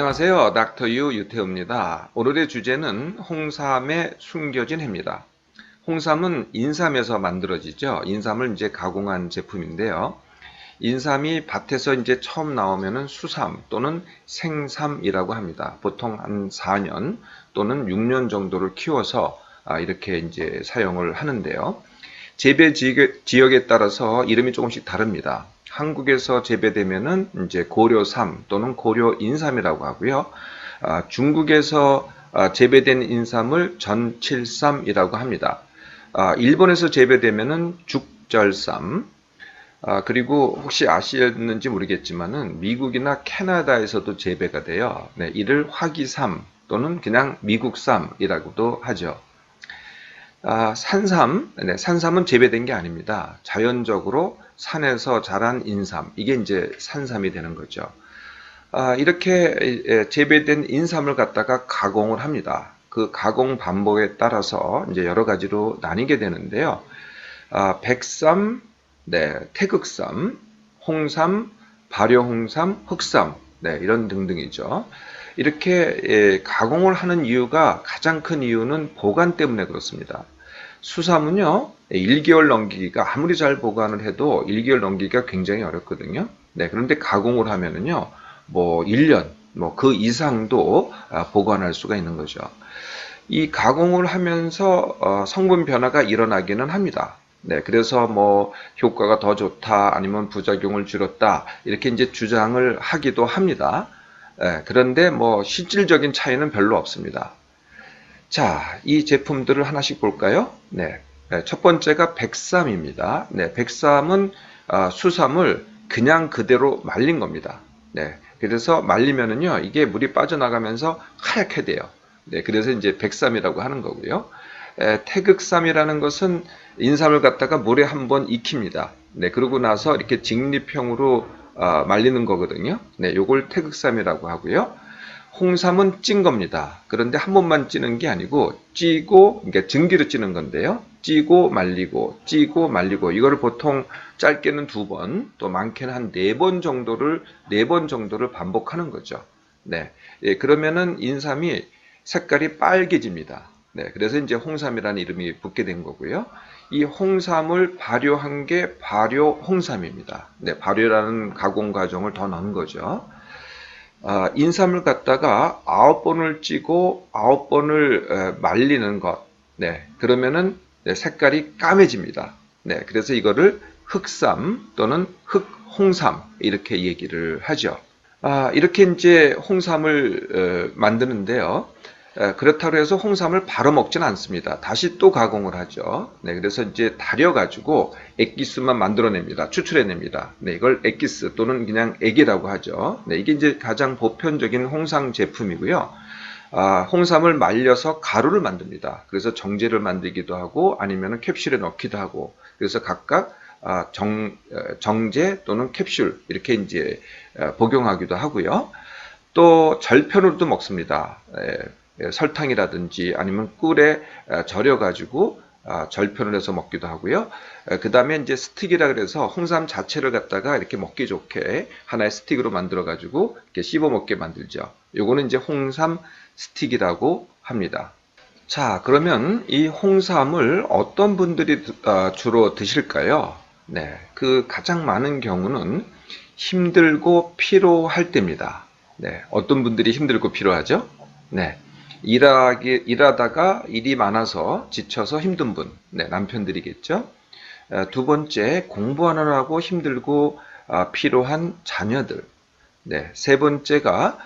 안녕하세요. 닥터 유 유태우입니다. 오늘의 주제는 홍삼의 숨겨진 해입니다. 홍삼은 인삼에서 만들어지죠. 인삼을 이제 가공한 제품인데요. 인삼이 밭에서 이제 처음 나오면은 수삼 또는 생삼이라고 합니다. 보통 한 4년 또는 6년 정도를 키워서 이렇게 이제 사용을 하는데요. 재배 지역에 따라서 이름이 조금씩 다릅니다. 한국에서 재배되면은 이제 고려삼 또는 고려인삼이라고 하고요. 중국에서 재배된 인삼을 전칠삼이라고 합니다. 일본에서 재배되면은 죽절삼, 그리고 혹시 아시는지 모르겠지만은 미국이나 캐나다에서도 재배가 돼요. 네, 이를 화기삼 또는 그냥 미국삼이라고도 하죠. 산삼, 네, 산삼은 재배된 게 아닙니다. 자연적으로 산에서 자란 인삼, 이게 이제 산삼이 되는 거죠. 이렇게 재배된 인삼을 갖다가 가공을 합니다. 그 가공 방법에 따라서 이제 여러 가지로 나뉘게 되는데요. 백삼, 네, 태극삼, 홍삼, 발효홍삼, 흑삼, 네, 이런 등등이죠. 이렇게 가공을 하는 이유가 가장 큰 이유는 보관 때문에 그렇습니다. 수삼은요, 1개월 넘기기가 아무리 잘 보관을 해도 1개월 넘기기가 굉장히 어렵거든요. 네, 그런데 가공을 하면은요, 뭐 1년, 뭐 그 이상도 보관할 수가 있는 거죠. 이 가공을 하면서 성분 변화가 일어나기는 합니다. 네, 그래서 뭐 효과가 더 좋다, 아니면 부작용을 줄였다, 이렇게 이제 주장을 하기도 합니다. 네, 그런데 뭐 실질적인 차이는 별로 없습니다. 자, 이 제품들을 하나씩 볼까요? 네, 첫 번째가 백삼입니다. 네, 백삼은 수삼을 그냥 그대로 말린 겁니다. 네, 그래서 말리면은요, 이게 물이 빠져나가면서 하얗게 돼요. 네, 그래서 이제 백삼이라고 하는 거고요. 태극삼이라는 것은 인삼을 갖다가 물에 한번 익힙니다. 네, 그러고 나서 이렇게 직립형으로 말리는 거거든요. 네, 요걸 태극삼이라고 하고요. 홍삼은 찐 겁니다. 그런데 한 번만 찌는 게 아니고 찌고, 그러니까 증기로 찌는 건데요. 찌고 말리고 찌고 말리고, 이거를 보통 짧게는 2번, 또 많게는 한 4번 정도를 반복하는 거죠. 네. 예, 그러면은 인삼이 색깔이 빨개집니다. 네. 그래서 이제 홍삼이라는 이름이 붙게 된 거고요. 이 홍삼을 발효한 게 발효 홍삼입니다. 네. 발효라는 가공 과정을 더 넣은 거죠. 인삼을 갖다가 9번을 찌고 9번을 말리는 것. 네, 그러면은 색깔이 까매집니다. 네, 그래서 이거를 흑삼 또는 흑홍삼 이렇게 얘기를 하죠. 이렇게 이제 홍삼을 만드는데요. 그렇다고 해서 홍삼을 바로 먹지는 않습니다. 다시 또 가공을 하죠. 네, 그래서 이제 달여가지고 액기스만 만들어냅니다. 추출해냅니다. 네, 이걸 액기스 또는 그냥 액이라고 하죠. 네, 이게 이제 가장 보편적인 홍삼 제품이고요. 홍삼을 말려서 가루를 만듭니다. 그래서 정제를 만들기도 하고 아니면 캡슐에 넣기도 하고, 그래서 각각 정제 또는 캡슐 이렇게 이제 복용하기도 하고요. 또 절편으로도 먹습니다. 설탕이라든지 아니면 꿀에 절여가지고 절편을 해서 먹기도 하고요. 그 다음에 이제 스틱이라 그래서 홍삼 자체를 갖다가 이렇게 먹기 좋게 하나의 스틱으로 만들어가지고 이렇게 씹어 먹게 만들죠. 요거는 이제 홍삼 스틱이라고 합니다. 자, 그러면 이 홍삼을 어떤 분들이 주로 드실까요? 네, 그 가장 많은 경우는 힘들고 피로할 때입니다. 네, 어떤 분들이 힘들고 피로하죠? 네, 일하다가 일이 많아서 지쳐서 힘든 분, 네, 남편들이겠죠. 두 번째, 공부하느라고 힘들고 피로한 자녀들. 네, 세 번째가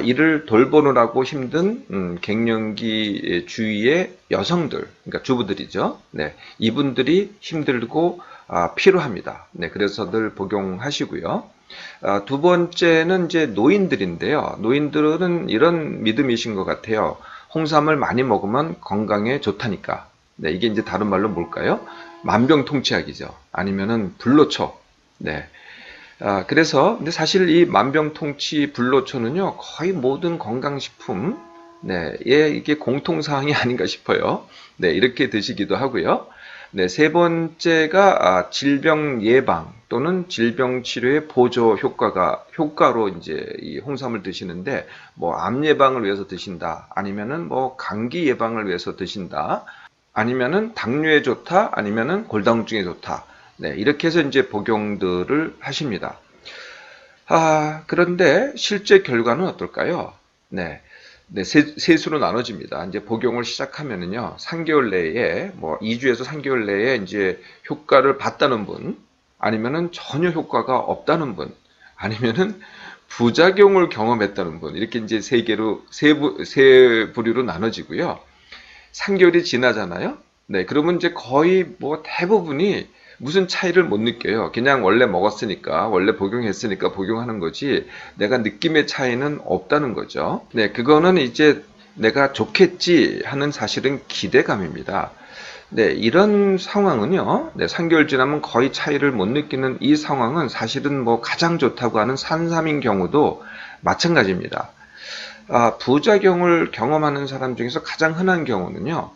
일을 돌보느라고 힘든 갱년기 주위의 여성들, 그러니까 주부들이죠. 네, 이분들이 힘들고 피로합니다. 네, 그래서 늘 복용하시고요. 두 번째는 이제 노인들인데요. 노인들은 이런 믿음이신 것 같아요. 홍삼을 많이 먹으면 건강에 좋다니까. 네, 이게 이제 다른 말로 뭘까요? 만병통치약이죠. 아니면은 불로초. 네. 그래서 근데 사실 이 만병통치 불로초는요, 거의 모든 건강식품, 네, 이게 공통사항이 아닌가 싶어요. 네, 이렇게 드시기도 하고요. 네, 세 번째가 질병 예방 또는 질병 치료의 보조 효과로 이제 이 홍삼을 드시는데, 뭐 암 예방을 위해서 드신다, 아니면은 뭐 감기 예방을 위해서 드신다, 아니면은 당뇨에 좋다, 아니면은 골다공증에 좋다. 네, 이렇게 해서 이제 복용들을 하십니다. 그런데 실제 결과는 어떨까요? 네. 네, 세수로 나눠집니다. 이제 복용을 시작하면은요, 3개월 내에, 뭐, 2주에서 3개월 내에 이제 효과를 봤다는 분, 아니면은 전혀 효과가 없다는 분, 아니면은 부작용을 경험했다는 분, 이렇게 이제 세 부류로 나눠지고요. 3개월이 지나잖아요. 네, 그러면 이제 거의 뭐 대부분이 무슨 차이를 못 느껴요. 그냥 원래 먹었으니까, 원래 복용했으니까 복용하는 거지, 내가 느낌의 차이는 없다는 거죠. 네, 그거는 이제 내가 좋겠지 하는 사실은 기대감입니다. 네, 이런 상황은요, 네, 3개월 지나면 거의 차이를 못 느끼는 이 상황은 사실은 뭐 가장 좋다고 하는 산삼인 경우도 마찬가지입니다. 부작용을 경험하는 사람 중에서 가장 흔한 경우는요,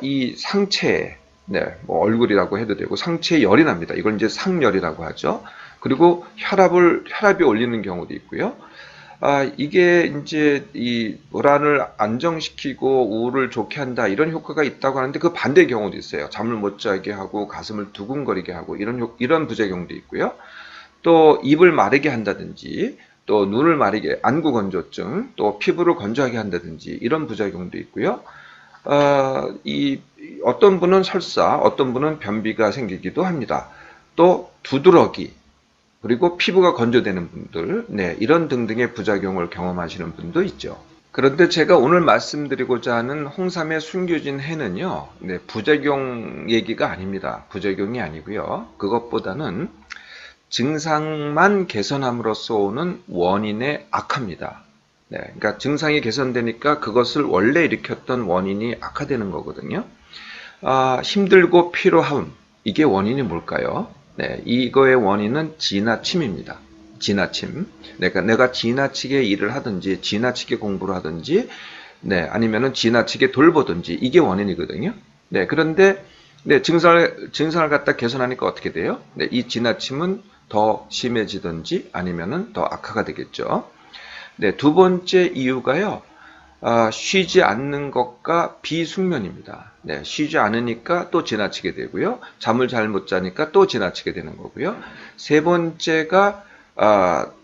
이 상체에, 네, 뭐 얼굴이라고 해도 되고 상체에 열이 납니다. 이걸 이제 상열이라고 하죠. 그리고 혈압이 올리는 경우도 있고요. 이게 이제 이 불안을 안정시키고 우울을 좋게 한다, 이런 효과가 있다고 하는데 그 반대 경우도 있어요. 잠을 못 자게 하고 가슴을 두근거리게 하고 이런 부작용도 있고요. 또 입을 마르게 한다든지, 또 눈을 마르게, 안구 건조증, 또 피부를 건조하게 한다든지 이런 부작용도 있고요. 어떤 분은 설사, 어떤 분은 변비가 생기기도 합니다. 또 두드러기, 그리고 피부가 건조되는 분들, 네, 이런 등등의 부작용을 경험하시는 분도 있죠. 그런데 제가 오늘 말씀드리고자 하는 홍삼의 숨겨진 해는요, 네, 부작용 얘기가 아닙니다. 부작용이 아니고요. 그것보다는 증상만 개선함으로써 오는 원인의 악화입니다. 네, 그러니까 증상이 개선되니까 그것을 원래 일으켰던 원인이 악화되는 거거든요. 힘들고 피로함, 이게 원인이 뭘까요? 네, 이거의 원인은 지나침입니다. 지나침. 내가 지나치게 일을 하든지, 지나치게 공부를 하든지, 네, 아니면은 지나치게 돌보든지, 이게 원인이거든요. 네, 그런데, 네, 증상을 갖다 개선하니까 어떻게 돼요? 네, 이 지나침은 더 심해지든지 아니면은 더 악화가 되겠죠. 네, 두 번째 이유가요, 쉬지 않는 것과 비숙면입니다. 네, 쉬지 않으니까 또 지나치게 되고요. 잠을 잘 못 자니까 또 지나치게 되는 거고요. 세 번째가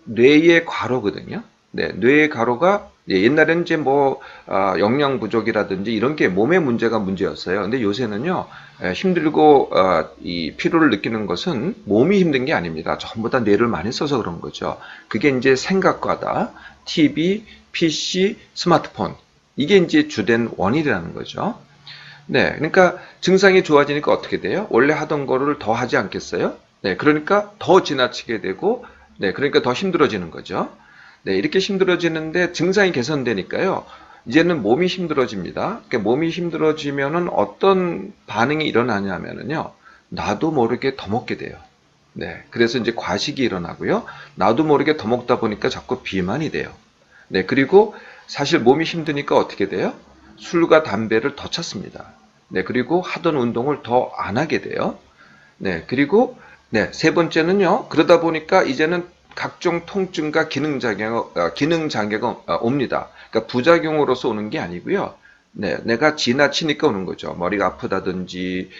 뇌의 과로거든요. 네, 뇌의 과로가 옛날에는 이제 뭐 영양 부족이라든지 이런 게 몸의 문제였어요. 근데 요새는요, 힘들고 이 피로를 느끼는 것은 몸이 힘든 게 아닙니다. 전부 다 뇌를 많이 써서 그런 거죠. 그게 이제 생각과다, TV, PC, 스마트폰, 이게 이제 주된 원인이라는 거죠. 네, 그러니까 증상이 좋아지니까 어떻게 돼요? 원래 하던 거를 더 하지 않겠어요? 네, 그러니까 더 지나치게 되고, 네, 그러니까 더 힘들어지는 거죠. 네, 이렇게 힘들어지는데 증상이 개선되니까요, 이제는 몸이 힘들어집니다. 그러니까 몸이 힘들어지면은 어떤 반응이 일어나냐면요, 나도 모르게 더 먹게 돼요. 네, 그래서 이제 과식이 일어나고요, 나도 모르게 더 먹다 보니까 자꾸 비만이 돼요. 네, 그리고 사실 몸이 힘드니까 어떻게 돼요? 술과 담배를 더 찾습니다. 네, 그리고 하던 운동을 더 안 하게 돼요. 네, 그리고 네, 세 번째는요, 그러다 보니까 이제는 각종 통증과 기능 장애가 옵니다. 그러니까 부작용으로서 오는 게 아니고요. 네, 내가 지나치니까 오는 거죠. 머리가 아프다든지,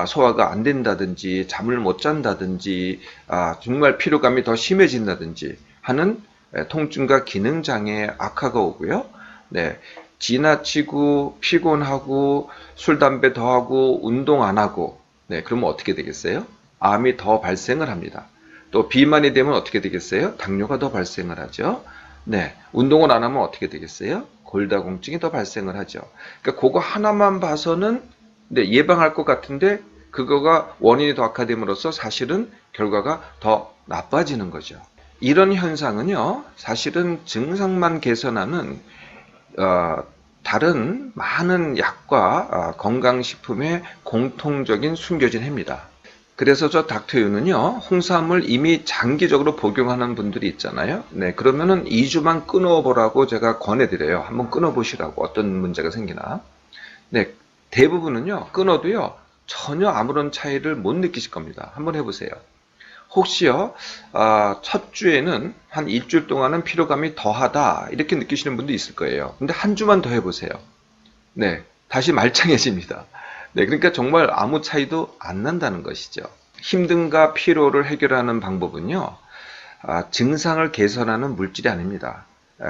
소화가 안 된다든지, 잠을 못 잔다든지, 정말 피로감이 더 심해진다든지 하는 통증과 기능 장애 악화가 오고요. 네, 지나치고 피곤하고 술, 담배 더 하고 운동 안 하고, 네, 그러면 어떻게 되겠어요? 암이 더 발생을 합니다. 또 비만이 되면 어떻게 되겠어요? 당뇨가 더 발생을 하죠. 네, 운동을 안 하면 어떻게 되겠어요? 골다공증이 더 발생을 하죠. 그러니까 그거 하나만 봐서는 네, 예방할 것 같은데 그거가 원인이 더 악화됨으로써 사실은 결과가 더 나빠지는 거죠. 이런 현상은요, 사실은 증상만 개선하는 다른 많은 약과 건강식품의 공통적인 숨겨진 해입니다. 그래서 저 닥터유는요, 홍삼을 이미 장기적으로 복용하는 분들이 있잖아요. 네, 그러면은 2주만 끊어보라고 제가 권해드려요. 한번 끊어보시라고, 어떤 문제가 생기나. 네, 대부분은요, 끊어도요, 전혀 아무런 차이를 못 느끼실 겁니다. 한번 해보세요. 혹시요, 첫 주에는 한 일주일 동안은 피로감이 더하다 이렇게 느끼시는 분도 있을 거예요. 근데 한 주만 더 해보세요. 네, 다시 말짱해집니다. 네, 그러니까 정말 아무 차이도 안 난다는 것이죠. 힘듦과 피로를 해결하는 방법은요, 증상을 개선하는 물질이 아닙니다.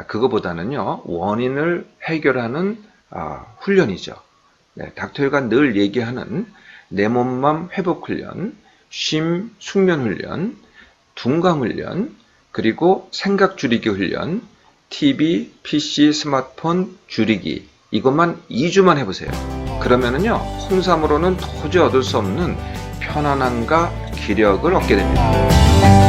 그거보다는요, 원인을 해결하는 훈련이죠. 네, 닥터일가 늘 얘기하는 내 몸맘 회복 훈련, 쉼 숙면 훈련, 둔감 훈련, 그리고 생각 줄이기 훈련, TV, PC, 스마트폰 줄이기, 이것만 2주만 해보세요. 그러면은요, 홍삼으로는 도저히 얻을 수 없는 편안함과 기력을 얻게 됩니다.